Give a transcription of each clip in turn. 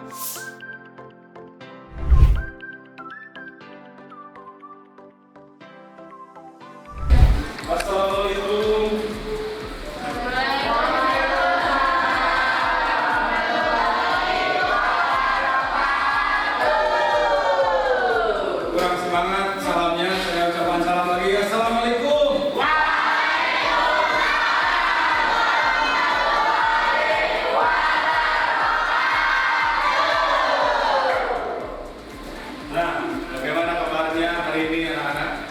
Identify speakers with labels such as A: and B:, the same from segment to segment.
A: Assalamualaikum. Kurang semangat salamnya, saya ucapkan salam lagi. Assalamualaikum. Nah, bagaimana kabarnya hari ini anak-anak?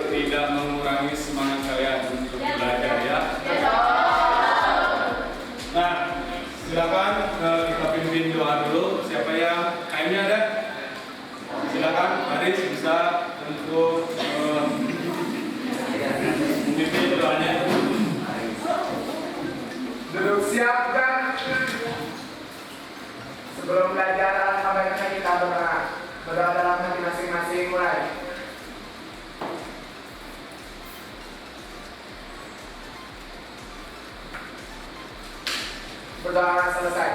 A: Tidak mengurangi semangat kalian untuk belajar ya. Nah, silakan kita pimpin doa dulu. Siapa yang kainnya ada? Silakan, Aris bisa untuk memimpin doanya.
B: Duduk siap kan? Sebelum belajar alfabetnya kita berdoa. Berdoa dalam hati masing-masing mulai. Berdoa selesai.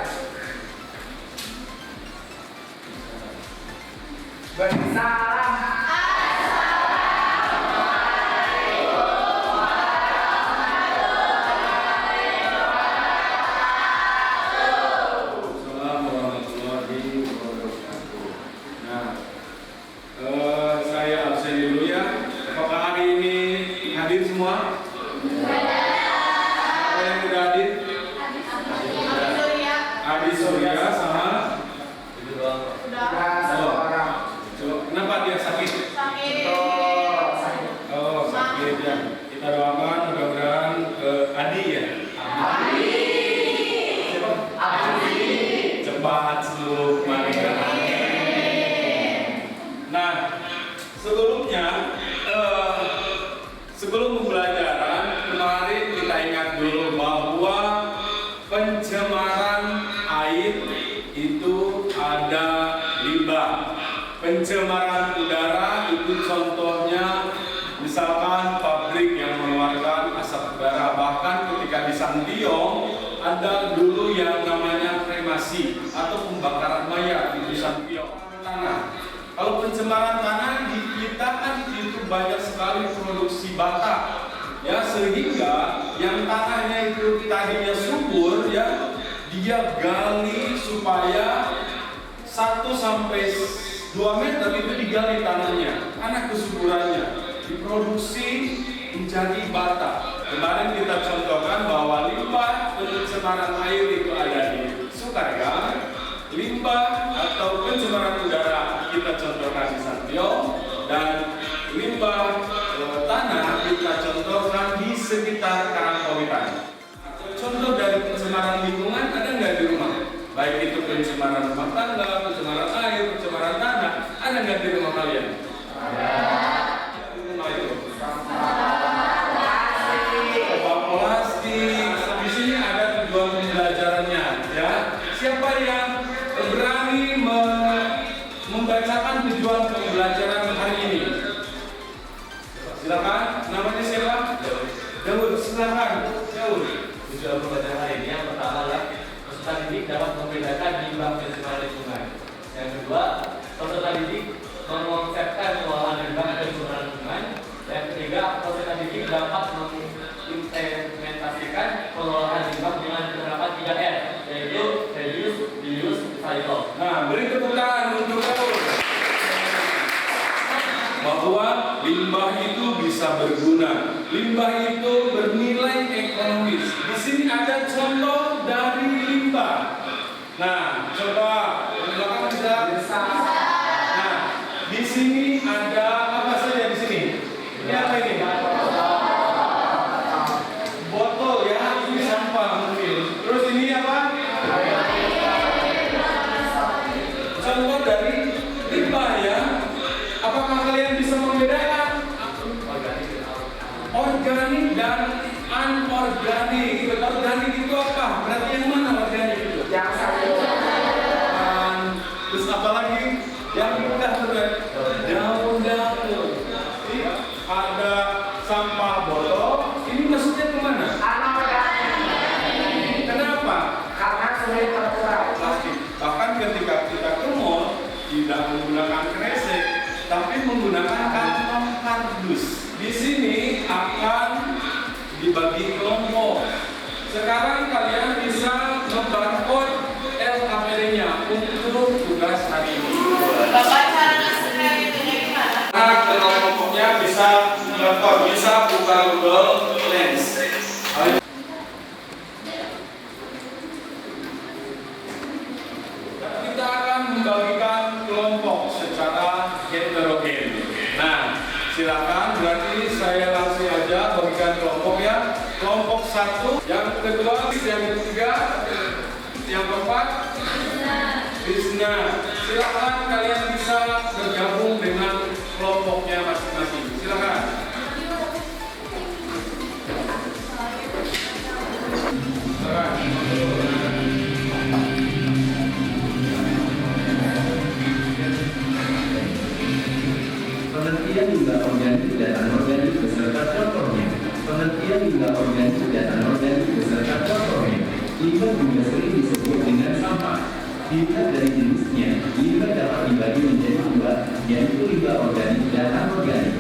B: Beri salam.
A: Saya absen dulu ya. Apakah hari ini hadir semua? Siapa yang sudah hadir? Adi Surya sama kenapa dia sakit? Oh, sakit ya. Kita doakan mudah-mudahan Adi ya. Cepat seluruh kematian. Nah, sebelum pembelajaran kemarin kita ingat dulu bahwa pencemaran air itu ada limbah. Pencemaran udara itu contohnya misalkan pabrik yang mengeluarkan asap udara. Bahkan ketika di Santiong ada dulu yang namanya kremasi atau pembakaran mayat di Santiong. Tanah. Kalau pencemaran tanah di kita kan itu banyak sekali produksi bata. Ya, sehingga yang tanahnya itu tadinya subur ya, dia gali supaya 1 sampai 2 meter itu digali tanahnya, karena kesuburannya diproduksi menjadi bata. Kemarin kita contohkan bahwa limbah pencemaran air itu ada di Sukarga, limbah atau pencemaran udara kita contohkan di Santiong, dan limbah tanah kita contohkan di sekitar Karangpawitan. Contoh dari pencemaran lingkungan ada nggak di rumah? Baik itu pencemaran rumah tangga, pencemaran air, pencemaran tanah, ada nggak di rumah kalian? Ada. Di rumah itu plastik. Di sini ada tujuan pembelajarannya, ya. Siapa yang berani membacakan tujuan pembelajaran hari ini? Silakan, namanya siapa? Daud, silakan. Daud.
C: Tujuan pembelajaran hari ini yang pertama adalah peserta didik dapat membedakan limbah pencemaran lingkungan. Yang kedua, peserta didik mengkonsepkan pengelolaan limbah dan pencemaran lingkungan. Yang ketiga, peserta didik dapat mengimplementasikan pengelolaan limbah dengan penerapan 3R, yaitu reduce, reuse, recycle.
A: Nah, beri tepuk tangan untuk Daud. Bahwa limbah itu bisa berguna, limbah itu bernilai ekonomis. Di sini ada contoh dari limbah. Nah, coba belakang bisa. Nah, di sini ada apa saja di sini? Ini apa ini? Botol ya, ini sampah mungkin. Terus ini apa? Contoh dari limbah ya. Apakah kalian bisa membedakan organik dan anorganik? Organik itu apa? Berarti yang mana organik itu?
B: Yang satu.
A: Terus apa lagi? Yang mudah daun kelompok. Sekarang kalian bisa membarcode LKPD-nya untuk tugas hari ini.
D: Bapak cara ngasihnya itu dari mana?
A: Nah, kelompoknya bisa bisa buka Google Lens. Kita akan membagikan kelompok secara heterogen. Nah, silakan, berarti saya langsung aja bagikan kelompok ya. Kelompok 1, yang kedua, yang ketiga, yang keempat, Krishna. Silakan kalian bisa bergabung dengan kelompoknya masing-masing. Silakan.
E: Pengertian limbah organik dan anorganik beserta contohnya. Pengertian limbah organik dan anorganik beserta contohnya. Limbah juga sering disebut dengan sampah. Dilihat dari jenisnya, limbah dapat dibagi menjadi dua, yaitu limbah organik dan anorganik.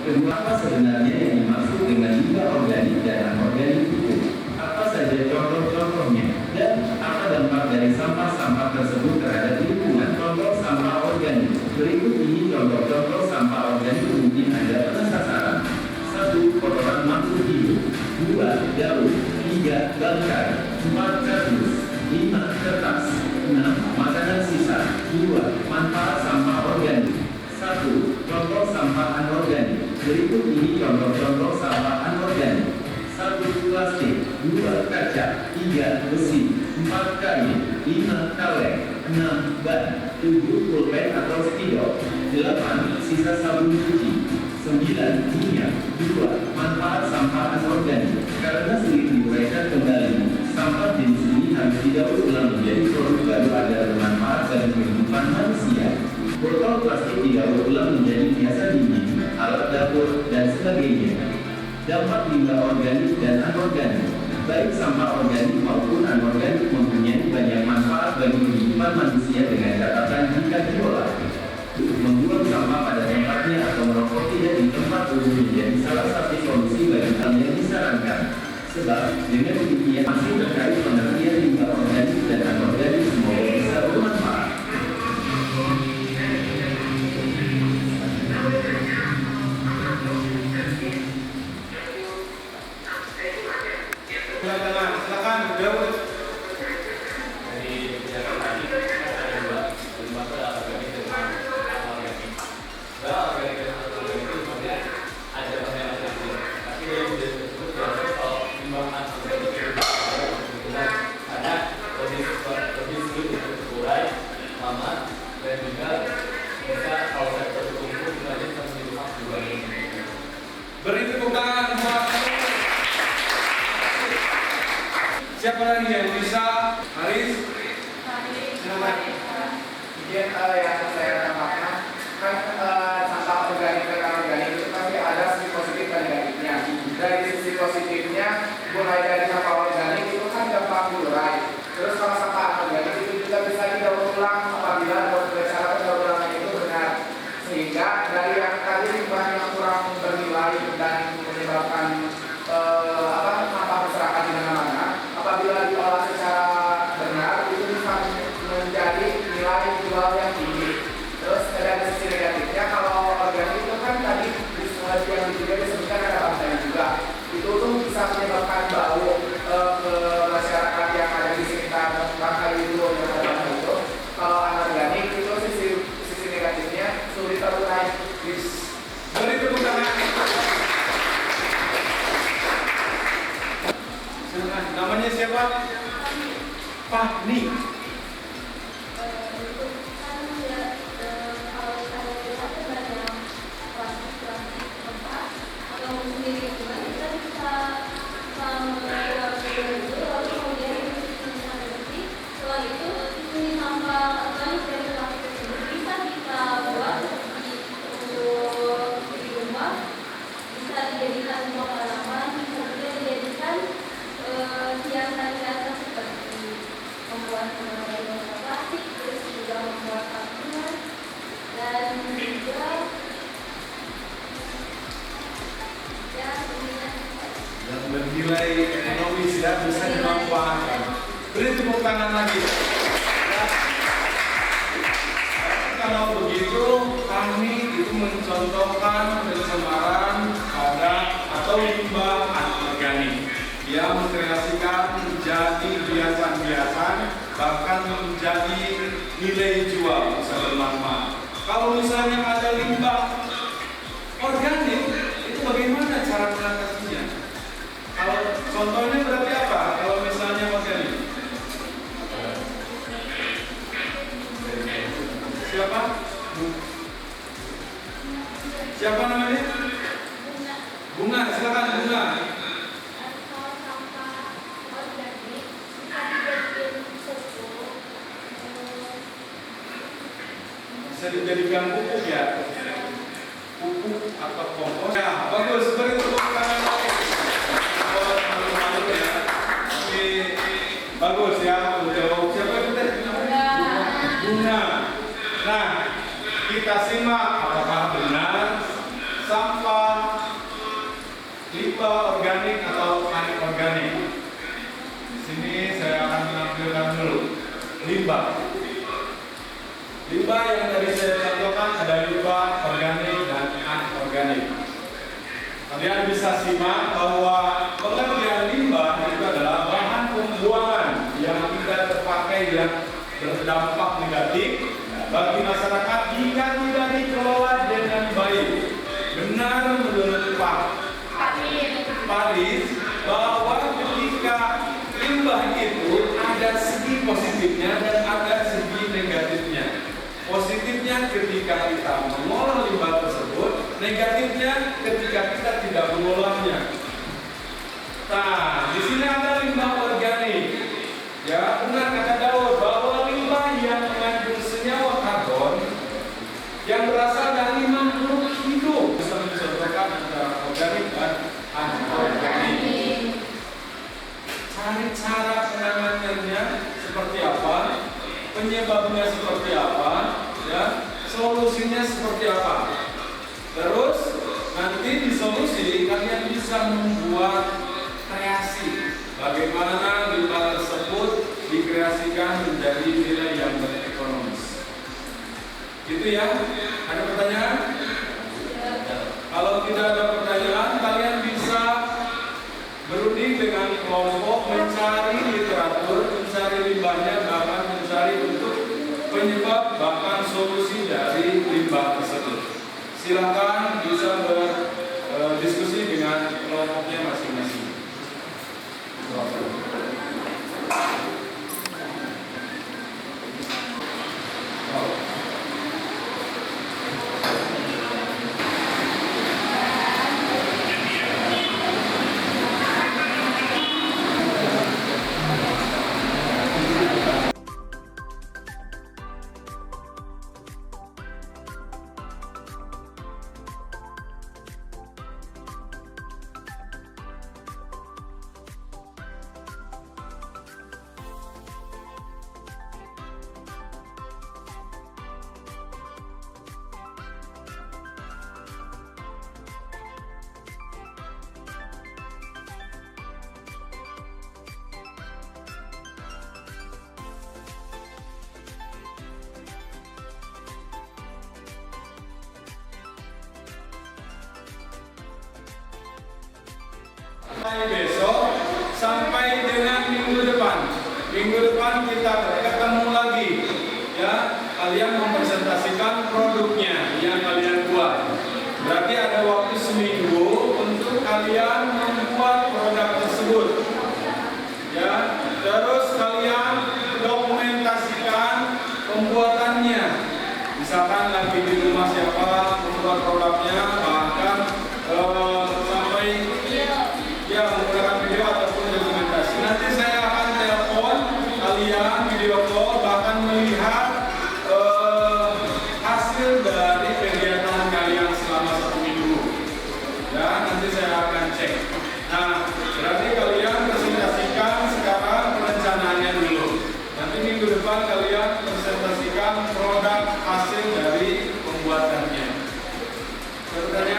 E: Kedua, apa sebenarnya yang dimaksud dengan limbah organik dan anorganik itu? Apa saja contoh-contohnya? Dan apa dampak dari sampah-sampah tersebut terhadap lingkungan? Contoh sampah organik. Berikut ini contoh-contoh sampah organik mungkin Anda penasaran. 1. Kotoran makhluk hidup. 2. Daun. 3. Bangkai. 4. kardus. 5. Kertas. 6. Makanan sisa. 2. Manfaat sampah organik. 1. Contoh sampah anorganik. Berikut ini contoh-contoh sampah anorganik. 1. Plastik. 2. Kaca. 3. Besi. 4. kain. 5. kaleng. 6. ban. 7. pulpen atau spidol. 8. Sisa sabun cuci. 9. minyak. 2. Manfaat sampah anorganik. Karena sulit diuraikan kembali, sampah jenis ini harus didaur ulang menjadi produk baru agar bermanfaat bagi kehidupan manusia. Botol plastik didaur ulang menjadi hiasan dinding, alat dapur, dan sebagainya. Dampak limbah organik dan anorganik. Baik sampah organik maupun anorganik mempunyai banyak manfaat bagi kehidupan manusia dengan catatan jika diolah. Membuang sampah pada tempatnya atau merokok tidak di tempat umum menjadi salah satu solusi bagi hal yang disarankan. Sebab dengan demikian masih terkait pengertian limbah organik dan anorganik semoga bisa bermanfaat.
A: Silakan, jawab.
C: Dari kebijakan tadi ada dua organik dan anorganik. Organik dan anorganik itu sebenarnya ada banyak macam, tapi dari sudah tersebut biasanya kalau limbah anorganik itu benar karena lebih sulit untuk terurai, lama, dan juga bisa kalau saya terkumpul juga bisa menjadi hak juga.
A: Beri tepuk tangan buat siapa lagi yang bisa? Haris? Silakan.
B: Kemudian yang saya tambahkan kan sampah organik dan anorganik itu pasti ada sisi positif dan negatifnya. Dari sisi positifnya, mulai dari sampah organik itu kan gampang diurai. Terus kalau sampah anorganik itu juga bisa didaur ulang apabila cara pendaur ulangan itu benar. Sehingga dari yang tadi limbah yang kurang bernilai dan menyebabkan sampah berserakan di mana-mana, apabila diolah secara benar itu bisa menjadi nilai jual yang tinggi. Terus dari sisi negatifnya, kalau organik itu kan tadi yang juga disebutkan ada bangkai juga, itu tuh bisa menyebabkan bau ke masyarakat yang ada di sekitar bangkai itu yang ada bangkai itu. Kalau anorganik itu sisi negatifnya sulit terurai.
A: Beri tepuk tangan. Silakan. Namanya siapa? Fahmi.
D: Hiasan-hiasan seperti membuat
A: nilai ekonomis ya, bisa dimanfaatkan. Beri tepuk tangan lagi. Ya. Kalau begitu, kami itu mencontohkan pencemaran pada atau limbah anorganik yang mengkreasikan menjadi hiasan-hiasan, bahkan menjadi nilai jual bisa bermanfaat. Kalau misalnya ada limbah organik, itu bagaimana cara mengatasinya? Kalau contohnya berarti apa? Kalau misalnya organik, siapa? Siapa namanya? Bunga, silakan Bunga. Bisa dijadikan pupuk ya? Pupuk atau kompos. Ya, bagus. Beri tepuk tangan lagi. Oh, malu-malu ya. Oke, bagus ya. Udah. Siapa itu teh? Bunga. Nah, kita simak apakah benar sampah limbah organik atau anorganik. Di sini saya akan menampilkan dulu limbah. Limbah yang tadi saya contohkan ada limbah organik dan anorganik. Kalian bisa simak bahwa pengertian limbah itu adalah bahan pembuangan yang tidak terpakai dan berdampak negatif bagi masyarakat jika tidak dikelola dengan baik. Benar menurut Pak Paris bahwa ketika limbah itu ada segi positifnya dan ada segi negatifnya. Positifnya ketika kita mengolah limbah tersebut, negatifnya ketika kita tidak mengolahnya. Nah, di sini ada limbah organik. Ya, benar kata Daud bahwa limbah yang mengandung senyawa karbon yang berasal dari makhluk hidup bisa dicontohkan antara organik dan anorganik. Cari cara penanganannya seperti apa, penyebabnya seperti apa, ya, solusinya seperti apa. Terus nanti di solusi kalian bisa membuat kreasi bagaimana limbah tersebut dikreasikan menjadi nilai yang berekonomis. Gitu ya. Ada pertanyaan? Kalau tidak ada pertanyaan, kalian bisa berunding dengan kelompok mencari literatur, mencari limbahnya, bahkan mencari untuk penyebab bahkan solusi dari limbah tersebut. Silakan bisa berdiskusi dengan kelompoknya masing-masing. Mulai besok sampai dengan minggu depan. Minggu depan kita ketemu lagi. Ya, kalian mempresentasikan produknya yang kalian buat. Berarti ada waktu seminggu untuk kalian membuat produk tersebut. Ya, terus kalian dokumentasikan pembuatannya. Misalkan lagi di rumah siapa membuat produknya, bahkan sampai ya menggunakan video ataupun dokumentasi. Nanti saya akan telepon kalian video call, bahkan melihat hasil dari kegiatan kalian selama 1 minggu. Ya, nanti saya akan cek. Nah, berarti kalian presentasikan sekarang perencanaannya dulu. Nanti minggu depan kalian presentasikan produk hasil dari pembuatannya. Pertanyaan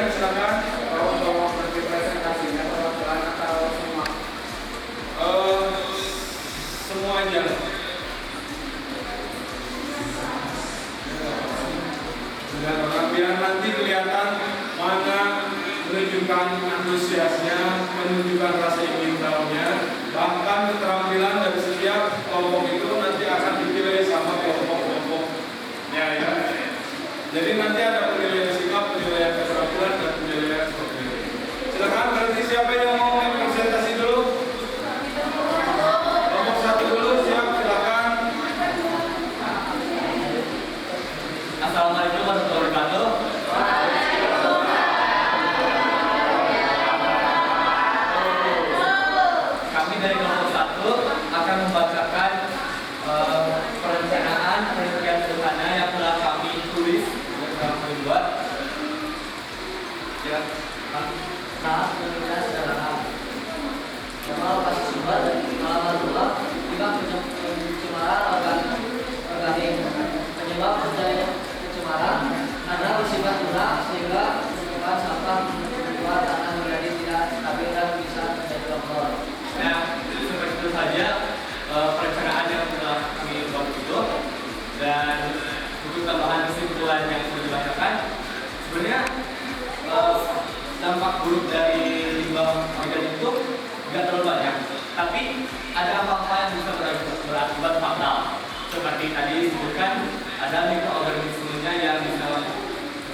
C: Tapi ada apa-apa yang bisa berakibat fatal. Seperti tadi disebutkan, ada mikroorganismenya yang bisa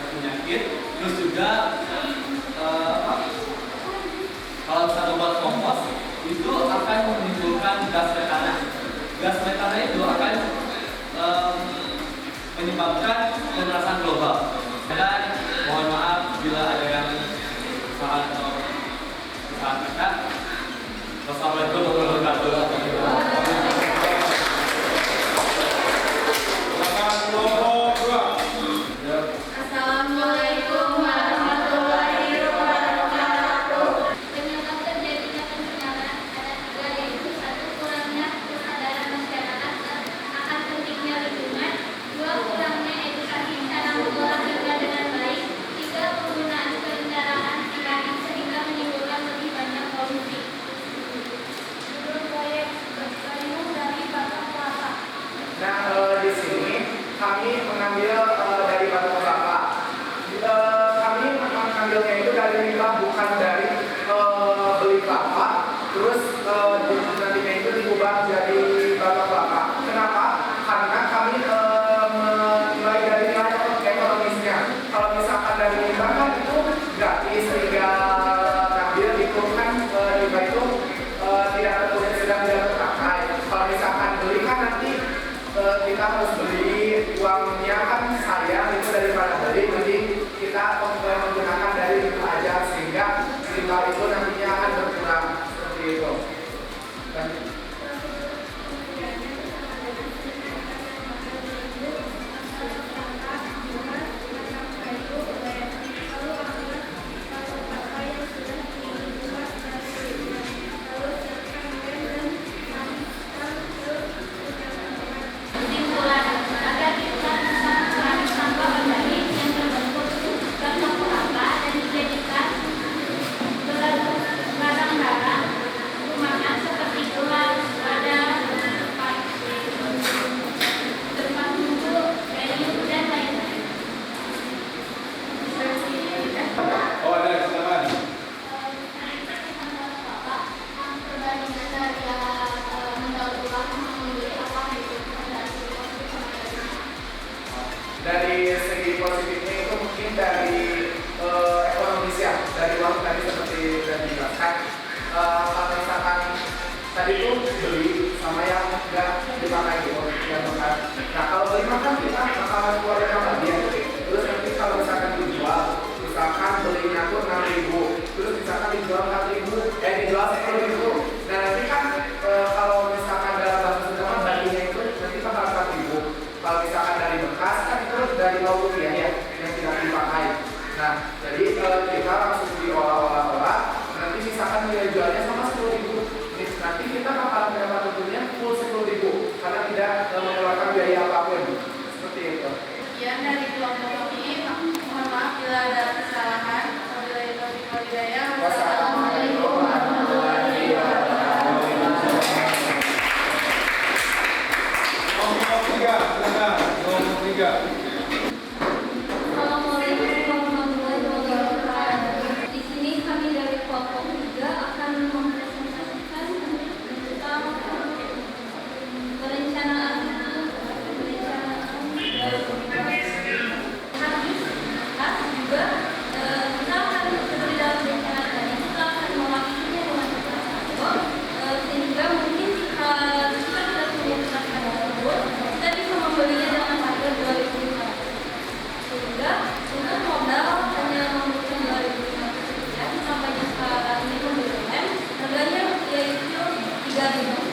C: penyakit. Terus juga kalau kita membuat kompos itu akan menimbulkan gas metana. Gas metana itu akan menyebabkan pemanasan global. Dan mohon maaf bila ada yang salah atau kesalahan kata. Wassalamualaikum warahmatullahi wabarakatuh.
F: Assalamualaikum warahmatullahi wabarakatuh. Penyebab terjadinya pencemaran ada tiga, yaitu satu, kurangnya kesadaran masyarakat akan pentingnya lingkungan, dua, kurangnya edukasi cara mengolah limbah dengan baik, tiga, penggunaan kendaraan pribadi sehingga menimbulkan lebih banyak polusi. Menurut proyek Kalimun dari Bapak Kelapa.
B: Nah, di sini kami mengambil dari Batok Kelapa. Kami mengambilnya itu dari limbah, bukan dari beli kelapa. Terus nantinya itu diubah jadi Batok Kelapa. Kenapa? Karena kami mulai dari nilai ekonomisnya. Kalau misalkan dari limbah kan itu gratis, sehingga ngambil itu kan limbah itu tidak tertulis sedang tidak terpakai. Kalau misalkan beli kan nanti kita harus beli, uangnya kan sayang itu daripada beli, jadi kita menggunakan dari limbah aja, sehingga limbah itu nantinya akan berkurang seperti itu. Dan
F: Kesimpulan, agar kita bisa mengurangi sampah organik yang terbentuk gas kelapa dan dijadikan barang-barang rumahan seperti gelas, wadah, tempat duduk, venue, dan lain-lain.
A: Oh, ada silakan.
F: Perbandingan dari mendaur ulang membeli apa itu
B: dari segi positifnya itu mungkin dari ekonomis ya, dari uang tadi seperti sudah dijelaskan. Kalau misalkan tadi itu beli sama yang enggak dipakai gitu, yang bekas. Nah, kalau beli makan kita bakalan keluarin apa dia. Terus nanti kalau misalkan dijual, misalkan belinya tuh 6.000, terus misalkan dijual 4.000, dijual 10.000. Nah, nanti kan kalau misalkan dalam bahasa Sunda baginya itu nanti bakal 4.000. Kalau misalkan dari bekas kan itu dari Rp0 ya yang tidak dipakai. Nah, jadi kita langsung diolah-olah, nanti misalkan nilai jualnya sama 10.000. Nanti kita bakal mendapat untungnya full 10.000 karena tidak mengeluarkan biaya apapun. Seperti itu.
D: Sekian dari kelompok ini. Mohon maaf bila ada kesalahan. Wabillahi taufiq wal hidayah.
B: Wassalamualaikum warahmatullahi wabarakatuh.
A: Kelompok 3, silakan. Kelompok 3.
F: Assalamualaikum warahmatullahi wabarakatuh. Di sini kami dari kelompok 3 akan mempresentasikan tentang perencanaan juga kita akan seperti dalam rencana tadi kita akan mewakilinya dengan sektor sehingga mungkin jika kita tidak punya kendaraan tersebut kita bisa membelinya dengan harga 2.500 sehingga untuk modal hanya membutuhkan 2.500 saja sampai jika ini membeli rem harganya yaitu 3.000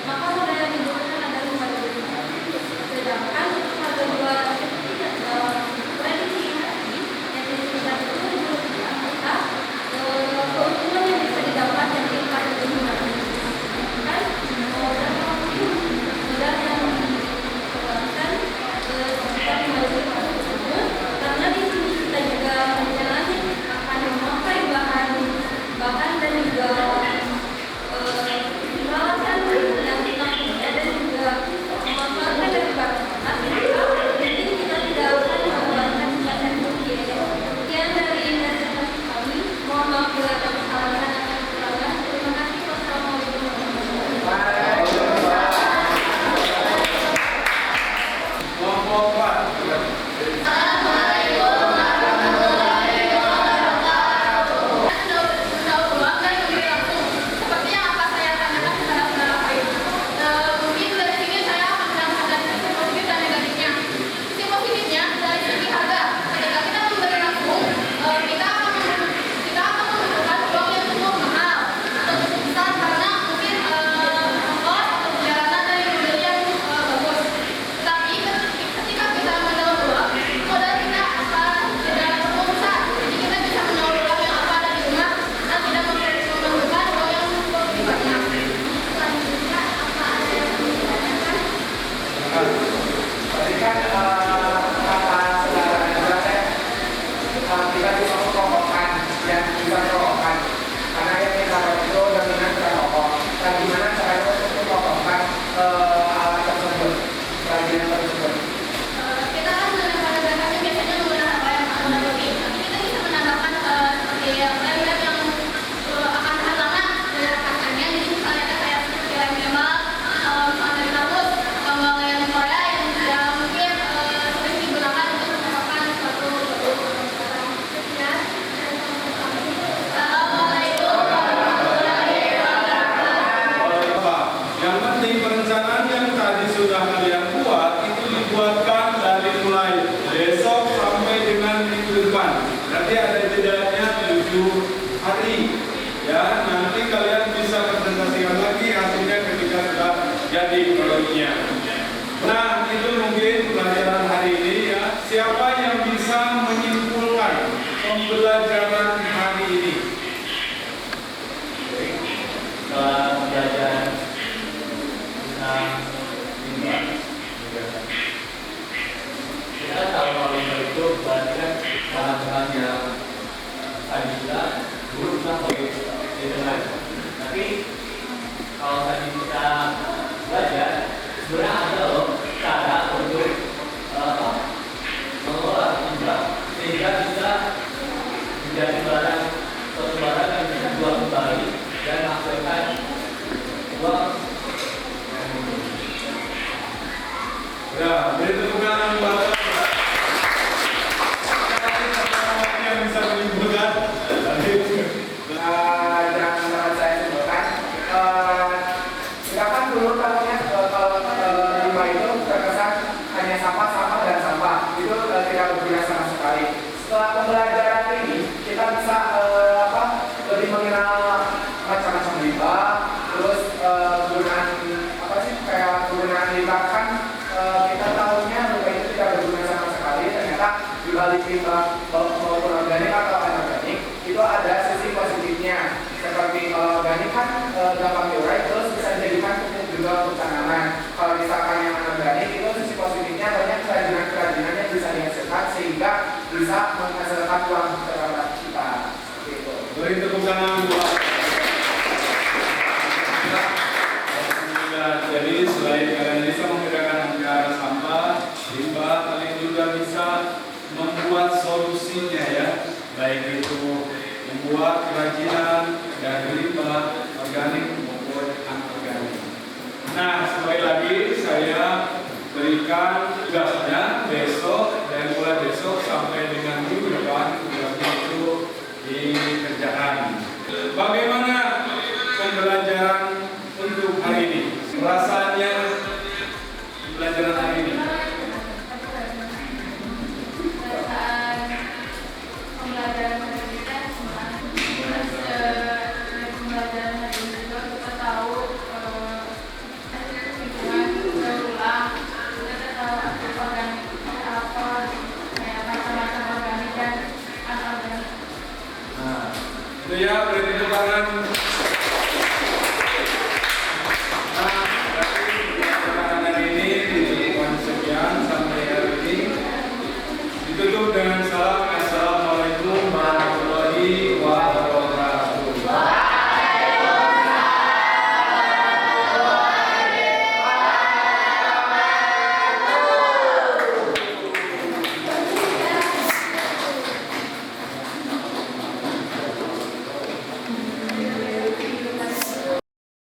F: maka modal yang dibutuhkan adalah 5.500 sedangkan untuk harga 200 itu tidak dalam prediksi yang disebutkan itu rupiah maka keuntungan yang bisa didapat dari 4.500 kan modal yang dikeluarkan sekitar 5.500 tersebut karena di sini kita juga rencananya akan memakai bahan dan juga
A: pembelajaran hari ini.
C: Setelah belajar tentang limbah, kita tahu kalau limbah itu berarti kan bahan-bahan yang tadi kita dulu kita pakai lingkungan. Tapi kalau tadi kita belajar, sebenarnya ada loh cara untuk mengelola limbah sehingga bisa menjadi suatu barang yang bisa dijual kembali dan menghasilkan uang.
A: Ya, beri tepuk tangan buat yang bisa menimbulkan.
B: Dan menurut saya simpulkan, silakan dulu kalau limbah itu terkesan hanya sampah dan sampah, itu tidak berguna sama sekali. Setelah pembelajaran ini, kita bisa lebih mengenal macam-macam limbah, terus penggunaan penggunaan limbah kan kita tahunya limbah itu tidak berguna sama sekali. Ternyata di balik limbah maupun organik atau anorganik itu ada sisi positifnya. Seperti organik kan gampang diurai, terus bisa dijadikan pupuk juga untuk tanaman. Kalau misalkan yang anorganik itu sisi positifnya banyak kerajinan yang bisa dihasilkan sehingga bisa menghasilkan uang terhadap kita. Gitu.
A: Beri tepuk tangan buat. Jadi selain kalian bisa membedakan antara sampah, limbah, kalian juga bisa membuat solusinya ya, baik itu membuat kerajinan dari limbah organik maupun anorganik. Nah, sekali lagi saya berikan tugasnya besok dan mulai besok sampai dengan minggu depan tugasnya itu dikerjakan. Bagaimana pembelajaran untuk hari ini? Rasanya pembelajaran hari ini?
D: Pembelajaran hari ini kan dari pembelajaran hari ini juga kita tahu lingkungan berulang, kita tahu organik apa, kayak macam-macam organik dan anorganik.
A: Nah, itu ya, beri tepuk tangan